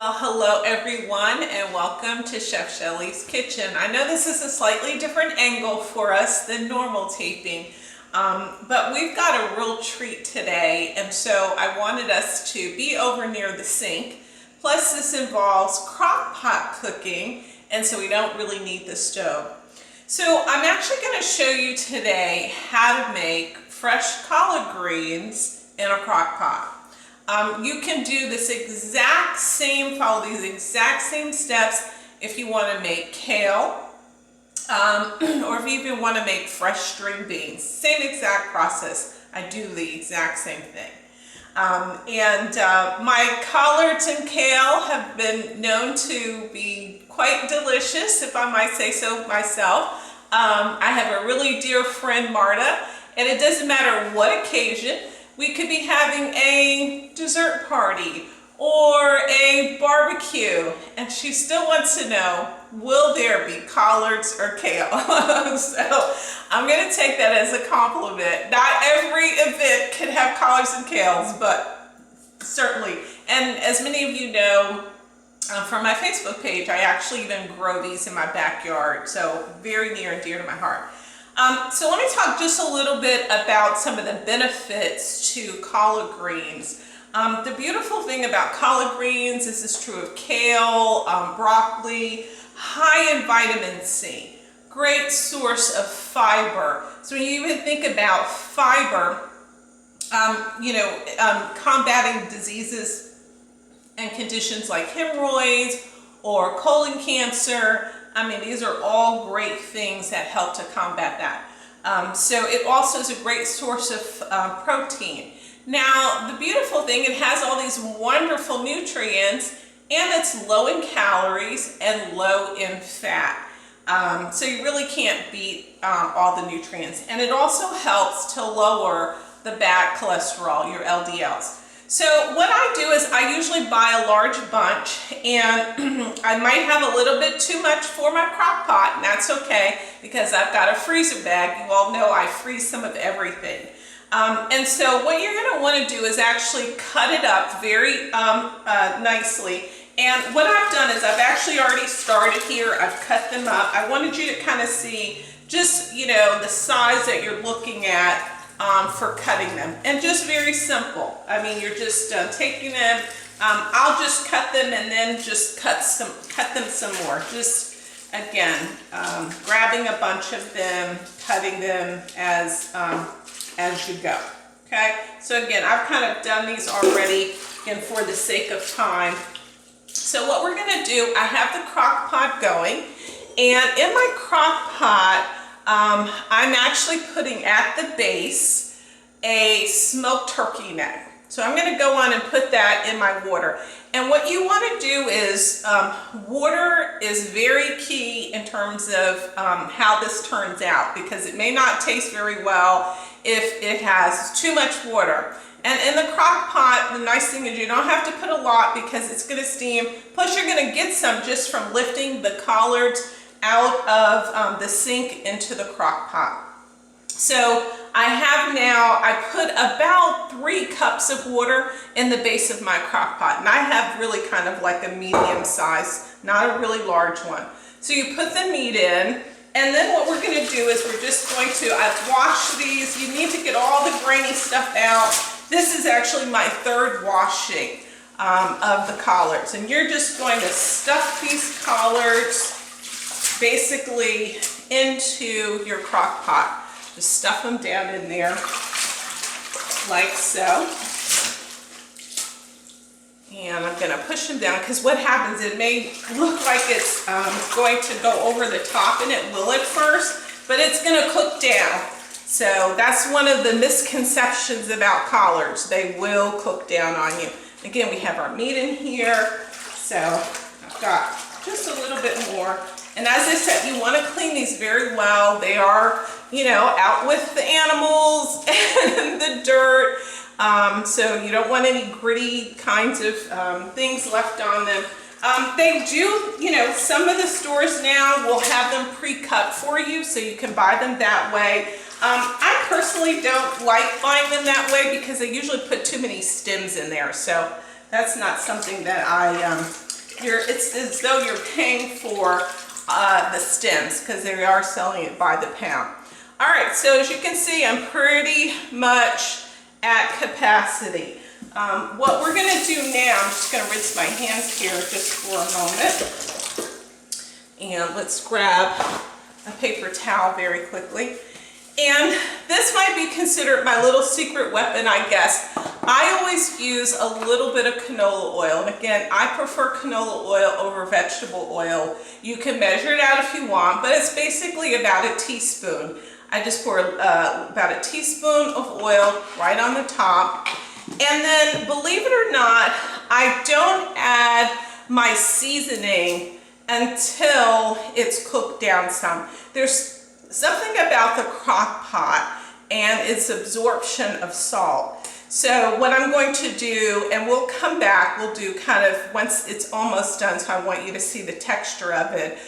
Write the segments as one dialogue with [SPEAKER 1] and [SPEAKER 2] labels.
[SPEAKER 1] Well, hello everyone and welcome to Chef Shelley's Kitchen. I know this is a slightly different angle for us than normal taping, but we've got a real treat today, and so I wanted us to be over near the sink. Plus this involves crock pot cooking, and so we don't really need the stove. So I'm actually going to show you today how to make fresh collard greens in a crock pot. You can do this exact same, follow these exact same steps if you want to make kale, or if you even want to make fresh string beans. Same exact process. I do the exact same thing. My collards and kale have been known to be quite delicious, if I might say so myself. I have a really dear friend, Marta, and it doesn't matter what occasion. We could be having a dessert party or a barbecue, and she still wants to know, will there be collards or kale? So I'm going to take that as a compliment. Not every event can have collards and kales, but certainly. And as many of you know from my Facebook page, I actually even grow these in my backyard, so very near and dear to my heart. So let me talk just a little bit about some of the benefits to collard greens. The beautiful thing about collard greens, this is true of kale, broccoli, high in vitamin C, great source of fiber. So when you even think about fiber, combating diseases and conditions like hemorrhoids or colon cancer, I mean, these are all great things that help to combat that. So it also is a great source of protein. Now, the beautiful thing, it has all these wonderful nutrients, and it's low in calories and low in fat. So you really can't beat all the nutrients. And it also helps to lower the bad cholesterol, your LDLs. So what I do is I usually buy a large bunch, and I might have a little bit too much for my crock pot, and that's okay because I've got a freezer bag. You all know I freeze some of everything. And so what you're going to want to do is actually cut it up very nicely. And what I've done is I've actually already started here. I've cut them up. I wanted you to kind of see just, the size that you're looking at for cutting them, and just very simple. I mean, you're just taking them. I'll just cut them and then just cut them some more. Just again, grabbing a bunch of them, cutting them as you go. Okay. So again, I've kind of done these already, and for the sake of time. So what we're going to do, I have the crock pot going, and in my crock pot, I'm actually putting at the base a smoked turkey neck. So I'm going to go on and put that in my water. And what you want to do is, water is very key in terms of how this turns out, because it may not taste very well if it has too much water. And in the crock pot, the nice thing is you don't have to put a lot because it's going to steam. Plus you're going to get some just from lifting the collards out of the sink into the crock pot. So I put about 3 cups of water in the base of my crock pot, and I have really kind of like a medium size, not a really large one. So you put the meat in, and then what we're going to do is we're just going to, I've washed these. You need to get all the grainy stuff out. This is actually my 3rd washing of the collards, and you're just going to stuff these collards basically into your crock pot. Just stuff them down in there like so. And I'm going to push them down, because what happens, it may look like it's going to go over the top, and it will at first, but it's going to cook down. So that's one of the misconceptions about collards. They will cook down on you. Again, we have our meat in here. So I've got just a little bit more. And as I said, you want to clean these very well. They are, out with the animals and the dirt. So you don't want any gritty kinds of things left on them. They do, some of the stores now will have them pre-cut for you, so you can buy them that way. I personally don't like buying them that way because they usually put too many stems in there. So that's not something that I it's as though you're paying for the stems, because they are selling it by the pound. All right, so as you can see, I'm pretty much at capacity. What we're gonna do now, I'm just gonna rinse my hands here just for a moment. And let's grab a paper towel very quickly. And this might be considered my little secret weapon, I guess. I always use a little bit of canola oil. And again, I prefer canola oil over vegetable oil. You can measure it out if you want, but it's basically about a teaspoon. I just pour about a teaspoon of oil right on the top. And then, believe it or not, I don't add my seasoning until it's cooked down some. There's something about the crock pot and its absorption of salt. So what I'm going to do, and we'll come back, we'll do kind of once it's almost done, so I want you to see the texture of it.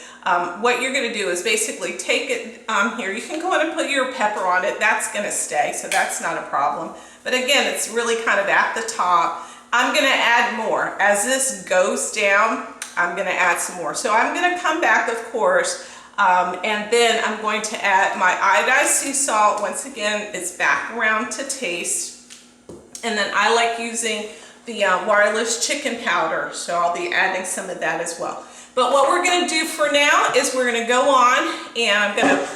[SPEAKER 1] What you're going to do is basically take it here. You can go in and put your pepper on it. That's going to stay, so that's not a problem. But again, it's really kind of at the top. I'm going to add more. As this goes down, I'm going to add some more. So I'm going to come back, of course, and then I'm going to add my iodized sea salt. Once again, it's back around to taste. And then I like using the wireless chicken powder, so I'll be adding some of that as well. But what we're going to do for now is we're going to go on, and I'm going to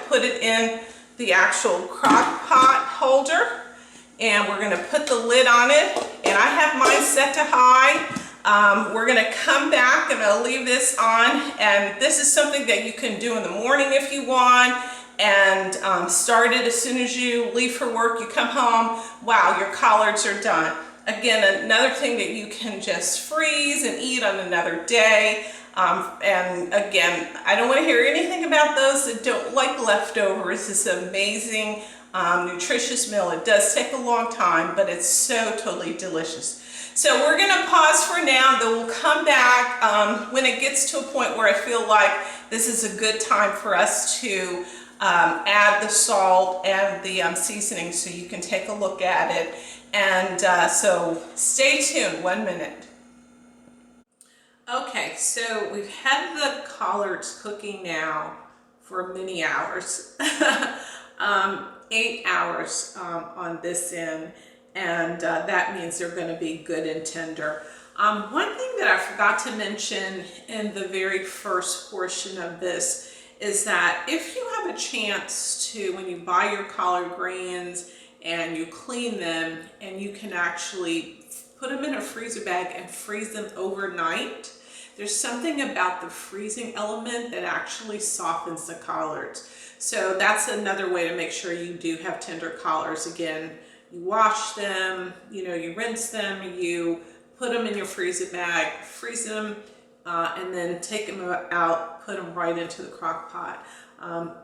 [SPEAKER 1] put it in the actual crock pot holder, and we're going to put the lid on it, and I have mine set to high. We're going to come back, and I'll leave this on, and this is something that you can do in the morning if you want, and start it as soon as you leave for work. You come home, wow, your collards are done. Again, another thing that you can just freeze and eat on another day. And again, I don't want to hear anything about those that don't like leftovers. It's an amazing, nutritious meal. It does take a long time, but it's so totally delicious. So we're going to pause for now, then we'll come back when it gets to a point where I feel like this is a good time for us to add the salt and the seasoning, so you can take a look at it. And so stay tuned, 1 minute. Okay, so we've had the collards cooking now for many hours, 8 hours on this end, and that means they're going to be good and tender. One thing that I forgot to mention in the very first portion of this is that if you have a chance to, when you buy your collard greens and you clean them, and you can actually put them in a freezer bag and freeze them overnight, there's something about the freezing element that actually softens the collards. So that's another way to make sure you do have tender collards. Again, you wash them, you rinse them, you put them in your freezer bag, freeze them, and then take them out, put them right into the crock pot.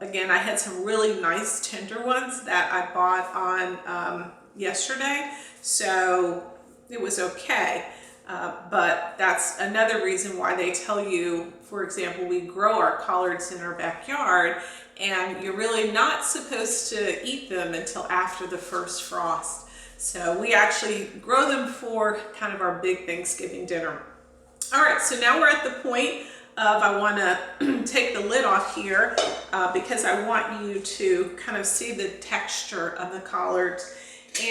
[SPEAKER 1] Again, I had some really nice tender ones that I bought on yesterday, so it was okay. But that's another reason why they tell you, for example, we grow our collards in our backyard, and you're really not supposed to eat them until after the first frost. So we actually grow them for kind of our big Thanksgiving dinner. All right, so now we're at the point of, I want to take the lid off here because I want you to kind of see the texture of the collards.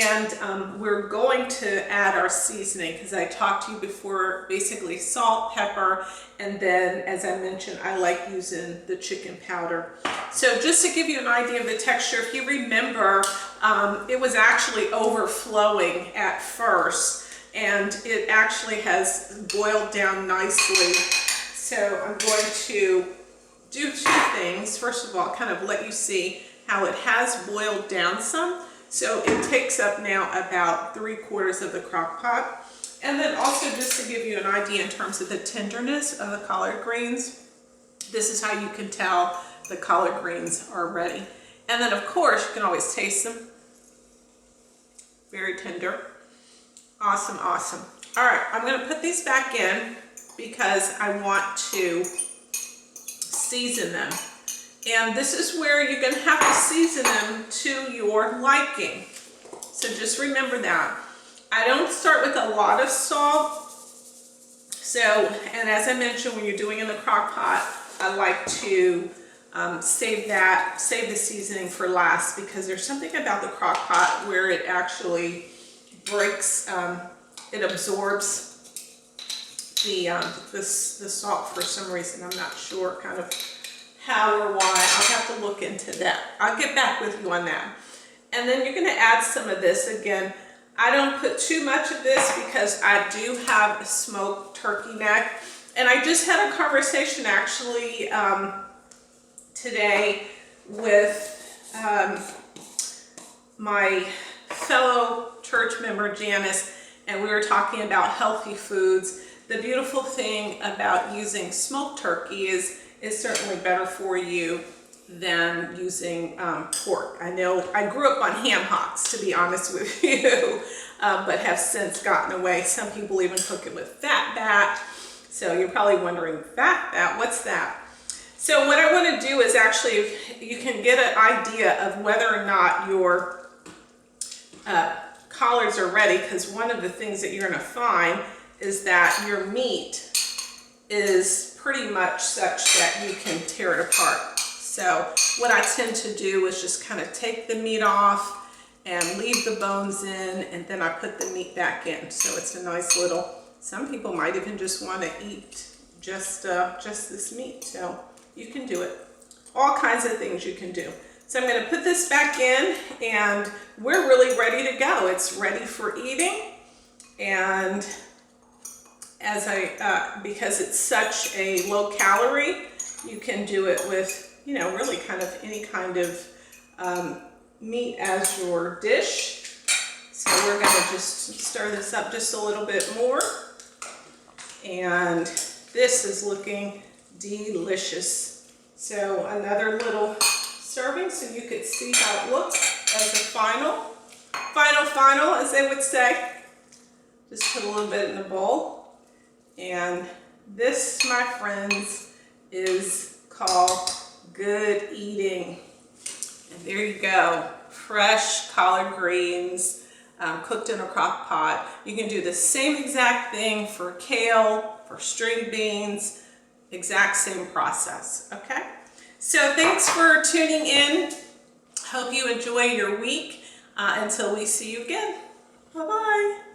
[SPEAKER 1] And we're going to add our seasoning, because I talked to you before, basically salt, pepper, and then, as I mentioned, I like using the chicken powder. So just to give you an idea of the texture, if you remember, it was actually overflowing at first, and it actually has boiled down nicely. So I'm going to do two things. First of all, kind of let you see how it has boiled down some. So it takes up now about 3/4 of the crock pot. And then also, just to give you an idea in terms of the tenderness of the collard greens, this is how you can tell the collard greens are ready. And then of course, you can always taste them. Very tender. Awesome, awesome. All right, I'm gonna put these back in because I want to season them. And this is where you're going to have to season them to your liking. So just remember that. I don't start with a lot of salt. So, and as I mentioned, when you're doing in the crock pot, I like to save the seasoning for last, because there's something about the crock pot where it actually breaks, it absorbs the salt for some reason. I'm not sure kind of how or why. I'll have to look into that. I'll get back with you on that. And then you're going to add some of this. Again, I don't put too much of this because I do have a smoked turkey neck. And I just had a conversation actually today with my fellow church member Janice, and we were talking about healthy foods. The beautiful thing about using smoked turkey is it's certainly better for you than using pork. I know I grew up on ham hocks, to be honest with you, but have since gotten away. Some people even cook it with fat bat. So you're probably wondering, fat bat, what's that? So what I want to do is actually, you can get an idea of whether or not your collards are ready, because one of the things that you're going to find is that your meat is pretty much such that you can tear it apart. So what I tend to do is just kind of take the meat off and leave the bones in, and then I put the meat back in. So it's a nice little, some people might even just want to eat just this meat. So you can do it. All kinds of things you can do. So I'm going to put this back in, and we're really ready to go. It's ready for eating. And as because it's such a low calorie, you can do it with, you know, really kind of any kind of meat as your dish. So we're going to just stir this up just a little bit more. And this is looking delicious. So another little serving so you could see how it looks as a final, as they would say. Just put a little bit in the bowl. And this, my friends, is called good eating. And there you go, fresh collard greens, cooked in a crock pot. You can do the same exact thing for kale, for string beans, exact same process, okay? So thanks for tuning in. Hope you enjoy your week until we see you again. Bye-bye.